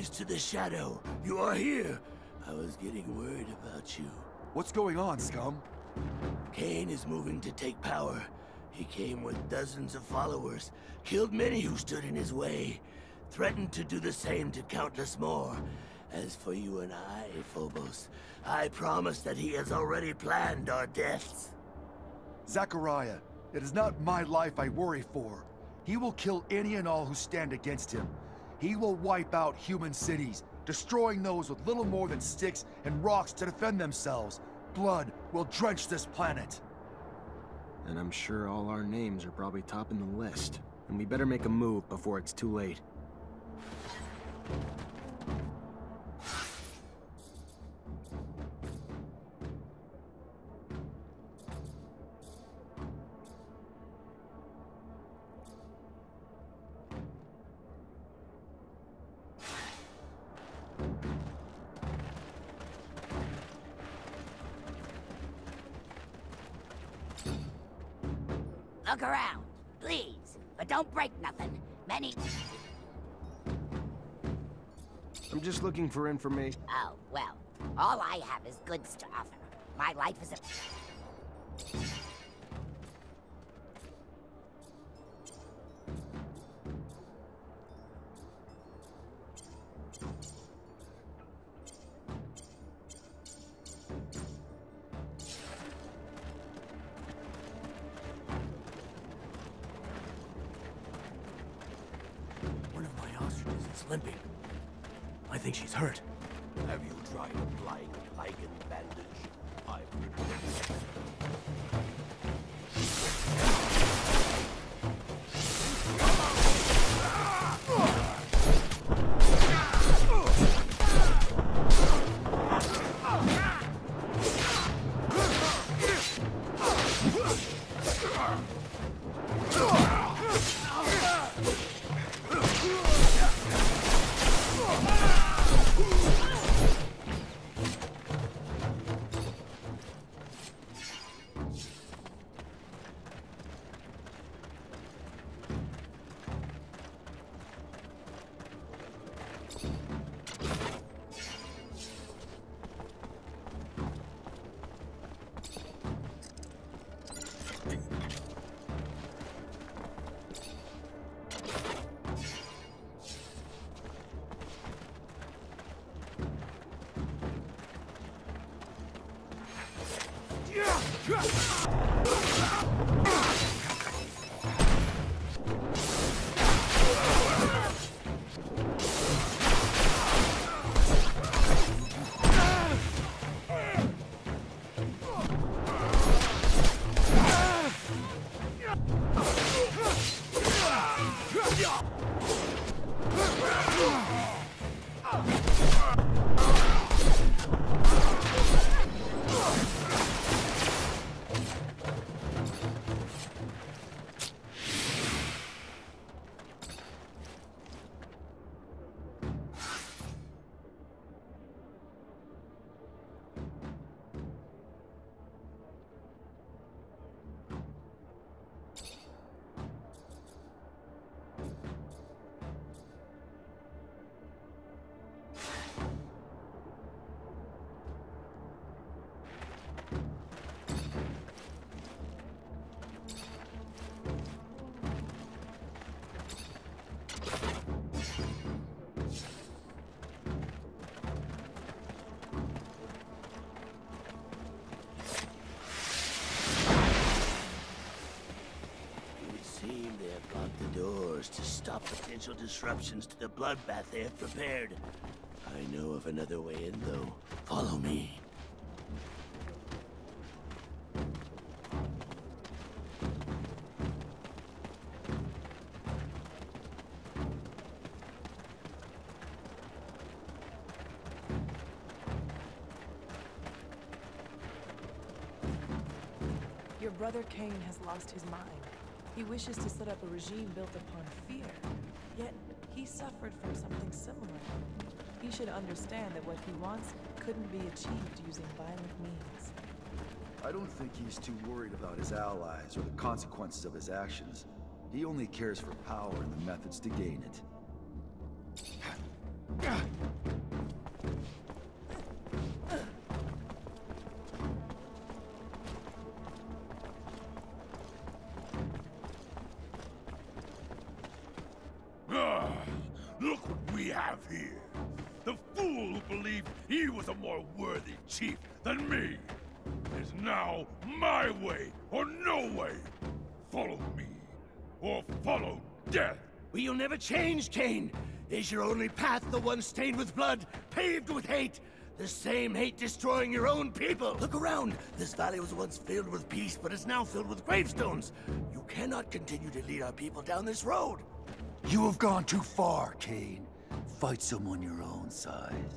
Rise to the shadow. You are here. I was getting worried about you. What's going on, scum? Cain is moving to take power. He came with dozens of followers, killed many who stood in his way, threatened to do the same to countless more. As for you and I, Phobos, I promise that he has already planned our deaths. Zachariah, it is not my life I worry for. He will kill any and all who stand against him. He will wipe out human cities, destroying those with little more than sticks and rocks to defend themselves. Blood will drench this planet. And I'm sure all our names are probably topping the list. And we better make a move before it's too late. Look around, please, but don't break nothing. Many... I'm just looking for information. Oh, well, all I have is good stuff. My life is a... One of my ostriches is limping. I think she's hurt. Have you tried applying a lichen bandage? I to stop potential disruptions to the bloodbath they have prepared. I know of another way in, though. Follow me. Your brother Cain has lost his mind. He wishes to set up a regime built upon fear, yet he suffered from something similar. He should understand that what he wants couldn't be achieved using violent means. I don't think he's too worried about his allies or the consequences of his actions. He only cares for power and the methods to gain it. believed he was a more worthy chief than me. It is now my way or no way. Follow me, or follow death. Will you never change, Cain? Is your only path the one stained with blood, paved with hate? The same hate destroying your own people. Look around. This valley was once filled with peace, but is now filled with gravestones. You cannot continue to lead our people down this road. You have gone too far, Cain. Fight someone your own size.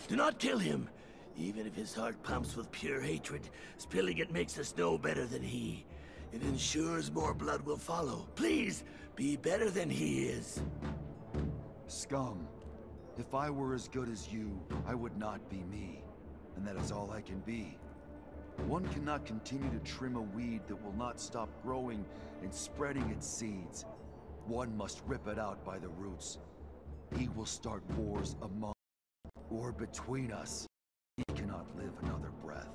Do not kill him. Even if his heart pumps with pure hatred, spilling it makes us no better than he. It ensures more blood will follow. Please, be better than he is. Scum. If I were as good as you, I would not be me. And that is all I can be. One cannot continue to trim a weed that will not stop growing and spreading its seeds. One must rip it out by the roots. He will start wars among or between us. He cannot live another breath.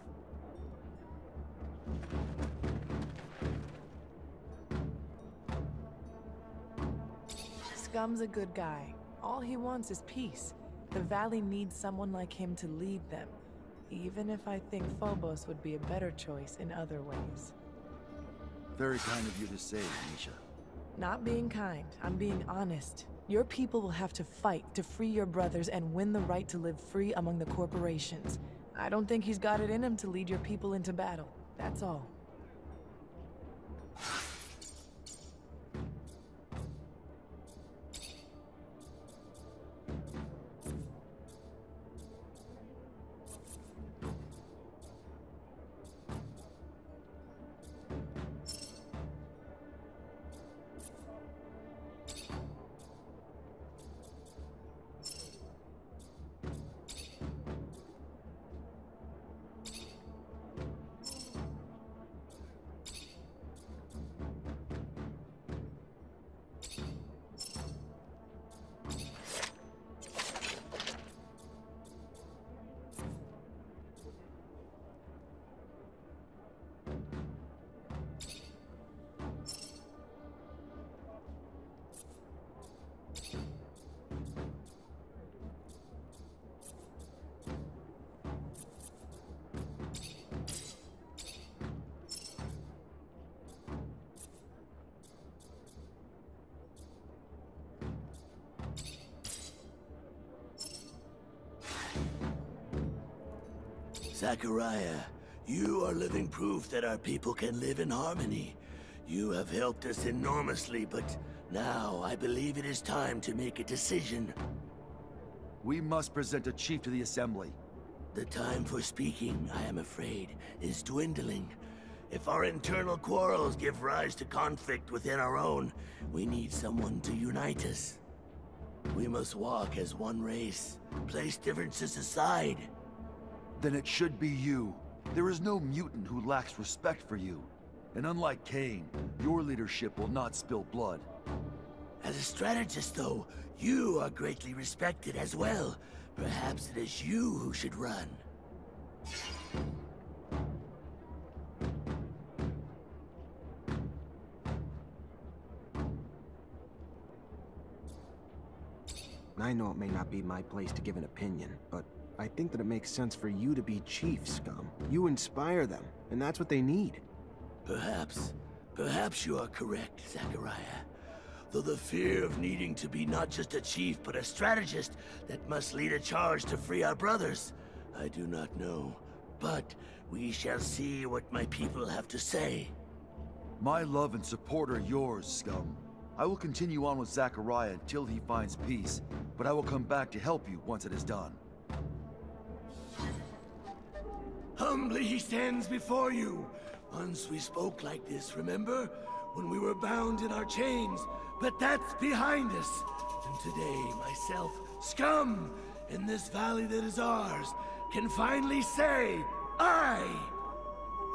Scum's a good guy. All he wants is peace. The Valley needs someone like him to lead them. Even if I think Phobos would be a better choice in other ways. Very kind of you to say, Misha. Not being kind, I'm being honest. Your people will have to fight to free your brothers and win the right to live free among the corporations. I don't think he's got it in him to lead your people into battle. That's all. Zachariah, you are living proof that our people can live in harmony. You have helped us enormously, but now I believe it is time to make a decision. We must present a chief to the Assembly. The time for speaking, I am afraid, is dwindling. If our internal quarrels give rise to conflict within our own, we need someone to unite us. We must walk as one race, place differences aside. Then it should be you. There is no mutant who lacks respect for you. And unlike Cain, your leadership will not spill blood. As a strategist, though, you are greatly respected as well. Perhaps it is you who should run. I know it may not be my place to give an opinion, but I think that it makes sense for you to be chief, Scum. You inspire them, and that's what they need. Perhaps you are correct, Zachariah. Though the fear of needing to be not just a chief, but a strategist that must lead a charge to free our brothers, I do not know. But we shall see what my people have to say. My love and support are yours, Scum. I will continue on with Zachariah until he finds peace, but I will come back to help you once it is done. Humbly he stands before you. Once we spoke like this, remember? When we were bound in our chains. But that's behind us. And today, myself, Scum, in this valley that is ours, can finally say, I!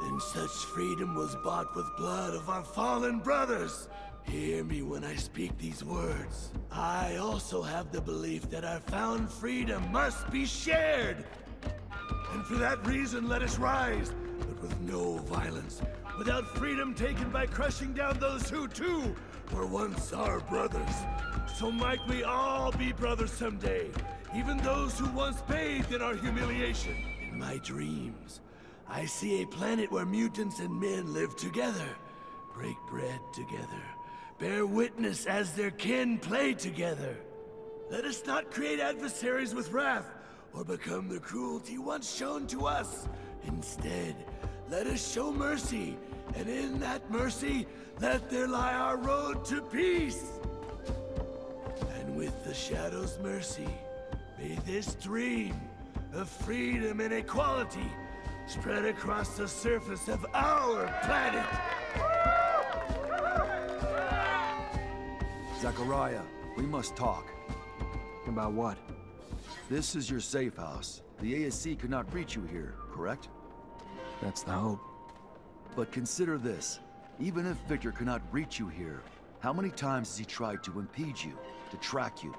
And such freedom was bought with blood of our fallen brothers. Hear me when I speak these words. I also have the belief that our found freedom must be shared. And for that reason, let us rise, but with no violence, without freedom taken by crushing down those who, too, were once our brothers. So might we all be brothers someday, even those who once bathed in our humiliation. In my dreams, I see a planet where mutants and men live together, break bread together, bear witness as their kin play together. Let us not create adversaries with wrath, or become the cruelty once shown to us. Instead, let us show mercy, and in that mercy, let there lie our road to peace. And with the Shadow's mercy, may this dream of freedom and equality spread across the surface of our planet. Zachariah, we must talk. About what? This is your safe house. The ASC could not reach you here, correct? That's the hope. But consider this. Even if Victor cannot reach you here, how many times has he tried to impede you, to track you?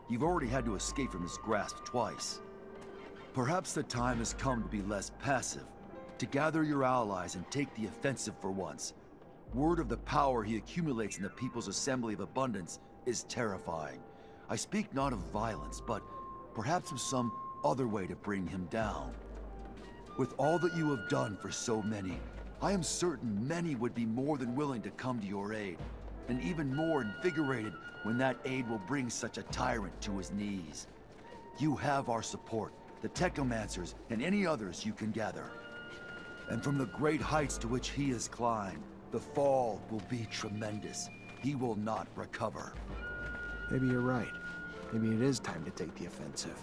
You've already had to escape from his grasp twice. Perhaps the time has come to be less passive, to gather your allies and take the offensive for once. Word of the power he accumulates in the People's Assembly of Abundance is terrifying. I speak not of violence, but perhaps of some other way to bring him down. With all that you have done for so many, I am certain many would be more than willing to come to your aid, and even more invigorated when that aid will bring such a tyrant to his knees. You have our support, the Technomancers, and any others you can gather. And from the great heights to which he has climbed, the fall will be tremendous. He will not recover. Maybe you're right. Maybe it is time to take the offensive.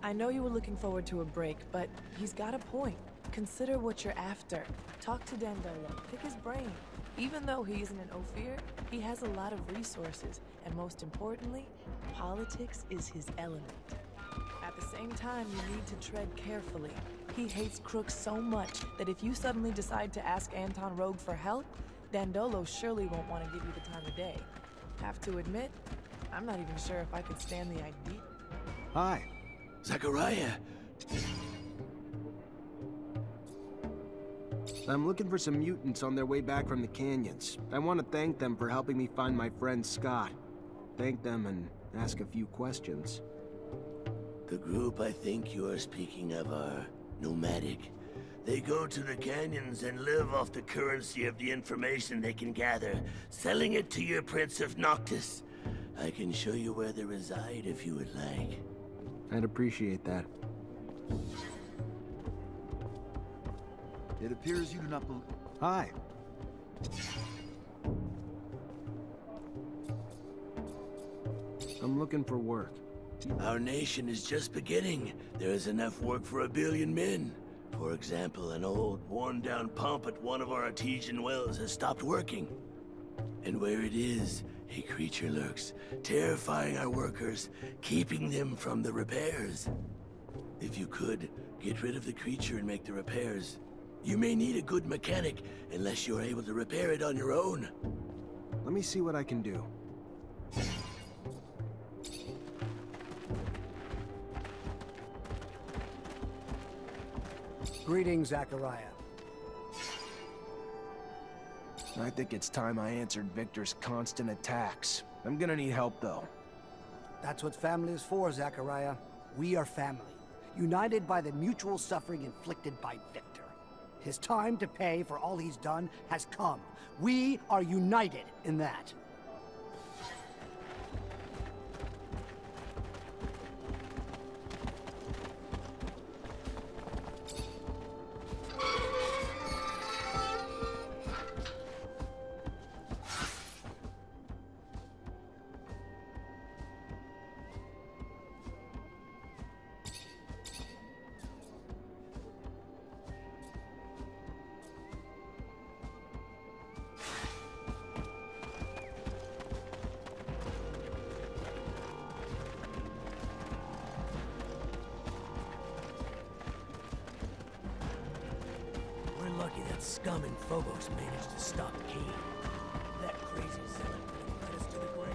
I know you were looking forward to a break, but he's got a point. Consider what you're after. Talk to Dandolo, pick his brain. Even though he isn't an Ophir, he has a lot of resources, and most importantly, politics is his element. At the same time, you need to tread carefully. He hates crooks so much that if you suddenly decide to ask Anton Rogue for help, Dandolo surely won't want to give you the time of day. Have to admit, I'm not even sure if I could stand the idea. Hi. Zachariah! I'm looking for some mutants on their way back from the canyons. I want to thank them for helping me find my friend Scott. Thank them and ask a few questions. The group I think you are speaking of are nomadic. They go to the canyons and live off the currency of the information they can gather, selling it to your Prince of Noctis. I can show you where they reside if you would like. I'd appreciate that. It appears you do not believe... Hi. I'm looking for work. Our nation is just beginning. There is enough work for 1 billion men. For example, an old, worn-down pump at one of our artesian wells has stopped working. And where it is, a creature lurks, terrifying our workers, keeping them from the repairs. If you could, get rid of the creature and make the repairs. You may need a good mechanic, unless you're able to repair it on your own. Let me see what I can do. Greetings, Zachariah. I think it's time I answered Victor's constant attacks. I'm gonna need help, though. That's what family is for, Zachariah. We are family, united by the mutual suffering inflicted by Victor. His time to pay for all he's done has come. We are united in that. We're lucky that scum in Phobos managed to stop Kane. That crazy zealot could have led us to the grave.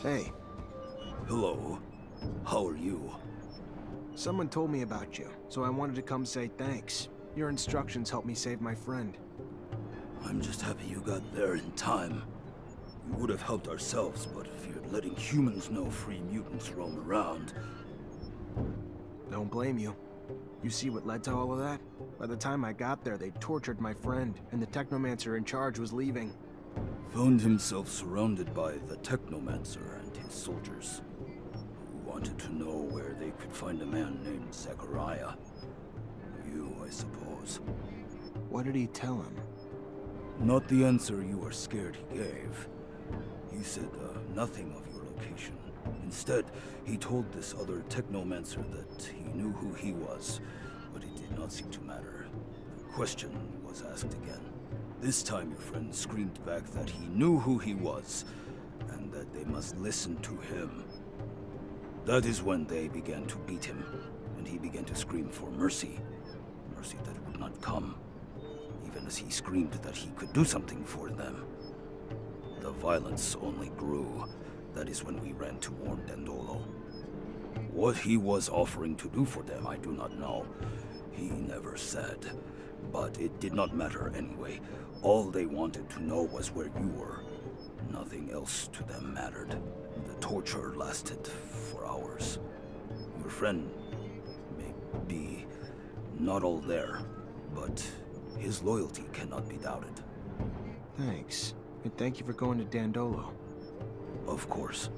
Hey, Hello. How are you? someone told me about you, so I wanted to come say thanks. Your instructions helped me save my friend. I'm just happy you got there in time. We would have helped ourselves, but feared letting humans know free mutants roam around. Don't blame you. You see what led to all of that? By the time I got there, they tortured my friend, and the Technomancer in charge was leaving. Found himself surrounded by the Technomancer and his soldiers, who wanted to know where they could find a man named Zachariah. You, I suppose. What did he tell him? Not the answer you were scared he gave. He said nothing of your location. Instead, he told this other Technomancer that he knew who he was, but it did not seem to matter. The question was asked again. This time your friend screamed back that he knew who he was, and that they must listen to him. That is when they began to beat him, and he began to scream for mercy. Mercy that would not come, even as he screamed that he could do something for them. The violence only grew. That is when we ran to warn Dandolo. What he was offering to do for them, I do not know. He never said. But it did not matter anyway. All they wanted to know was where you were. Nothing else to them mattered. The torture lasted for hours. Your friend may be not all there, but his loyalty cannot be doubted. Thanks. And thank you for going to Dandolo. Of course.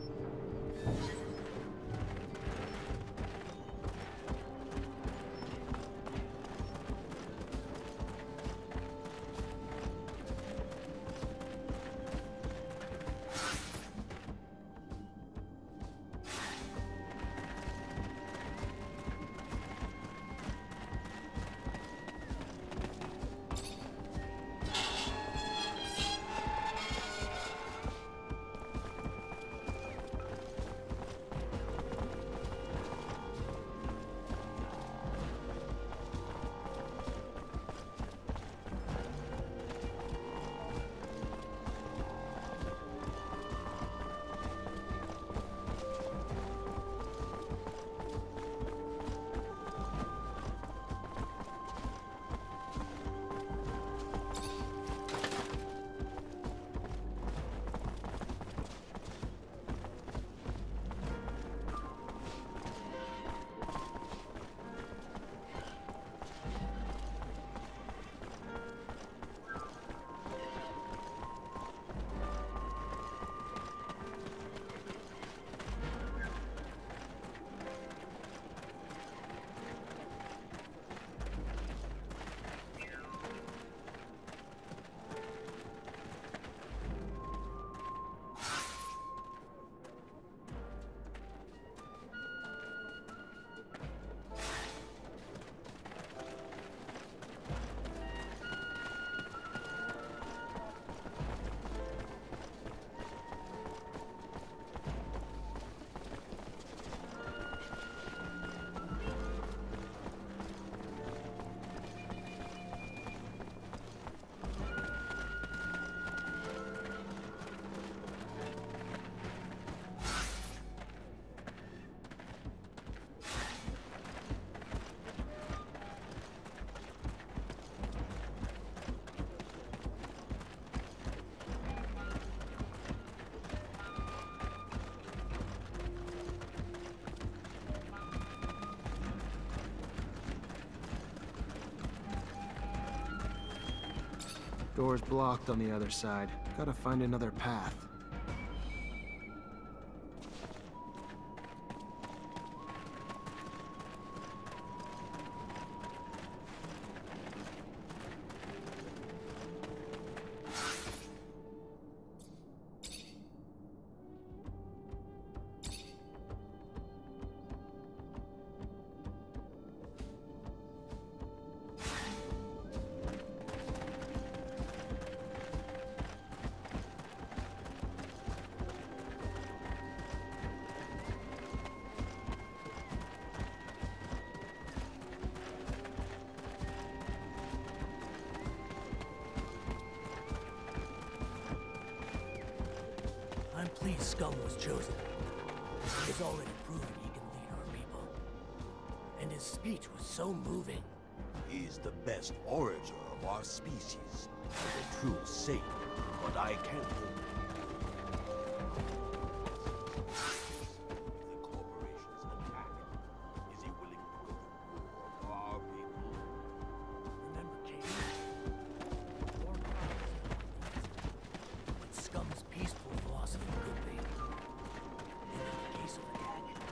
Door's blocked on the other side. Gotta find another path. I'm pleased Scum was chosen. He has already proven he can lead our people. And his speech was so moving. He's the best orator of our species, and a true saint, but I can't hold him. If the corporations attack, is he willing to go to war for our people? Remember, Kate? War crimes. But Scum's peaceful philosophy could be. And in the case of the gang, it was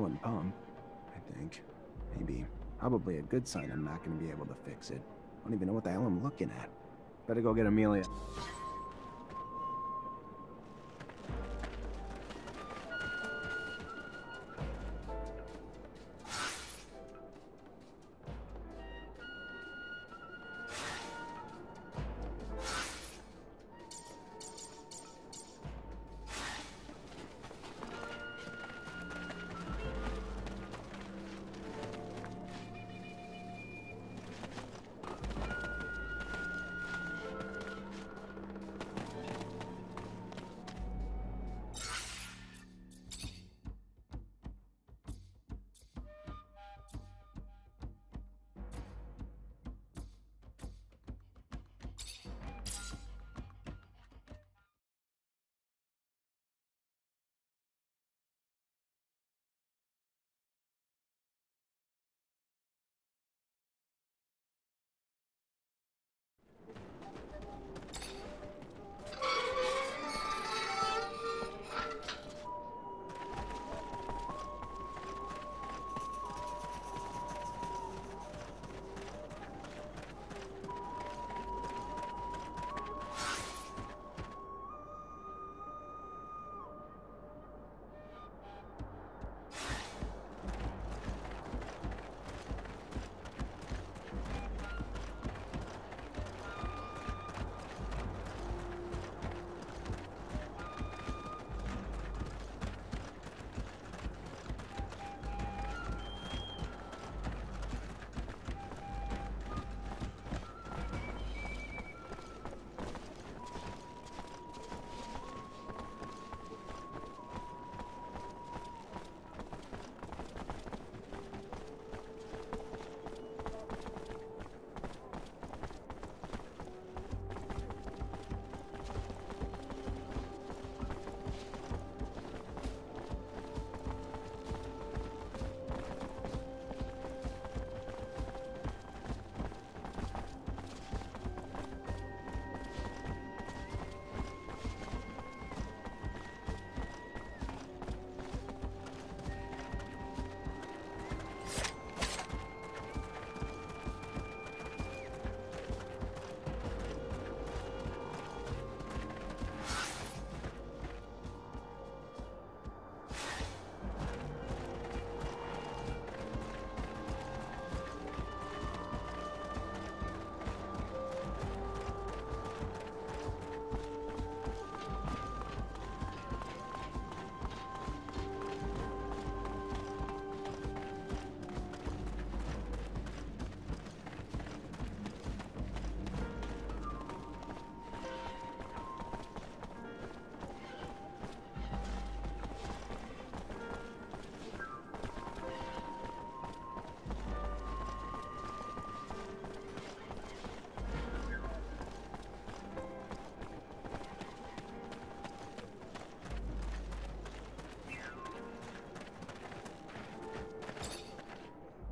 one pump, I think. Maybe. Probably a good sign I'm not going to be able to fix it. I don't even know what the hell I'm looking at. Better go get Amelia.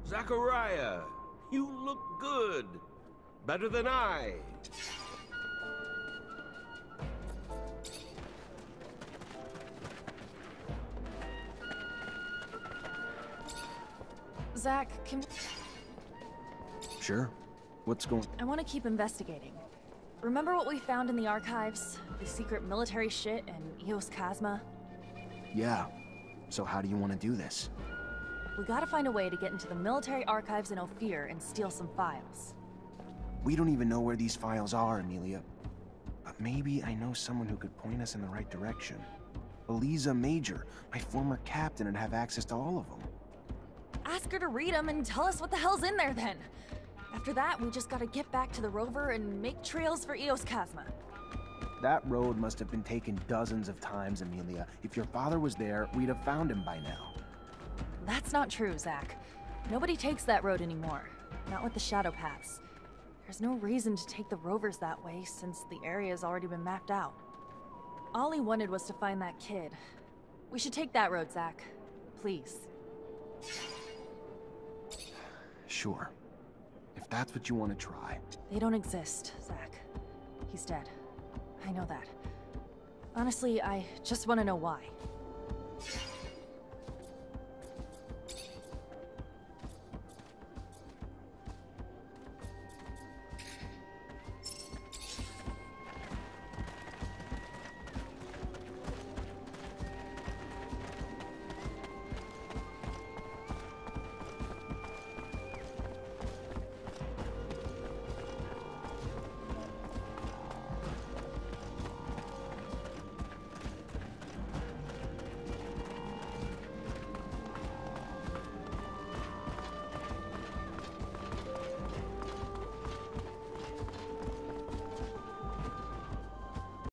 Zachariah, you look good. Better than I. Zach, can... Sure. What's going... I want to keep investigating. Remember what we found in the archives? The secret military shit and Eos Chasma? Yeah. So how do you want to do this? We gotta find a way to get into the military archives in Ophir and steal some files. We don't even know where these files are, Amelia. But maybe I know someone who could point us in the right direction. Eliza Major, my former captain, would have access to all of them. Ask her to read them and tell us what the hell's in there then. After that, we just gotta get back to the rover and make trails for Eos Chasma. That road must have been taken dozens of times, Amelia. If your father was there, we'd have found him by now. That's not true, Zach. Nobody takes that road anymore. Not with the shadow paths. There's no reason to take the rovers that way, since the area's already been mapped out. All he wanted was to find that kid. We should take that road, Zach. Please. Sure. If that's what you want to try. They don't exist, Zach. He's dead. I know that. Honestly, I just want to know why.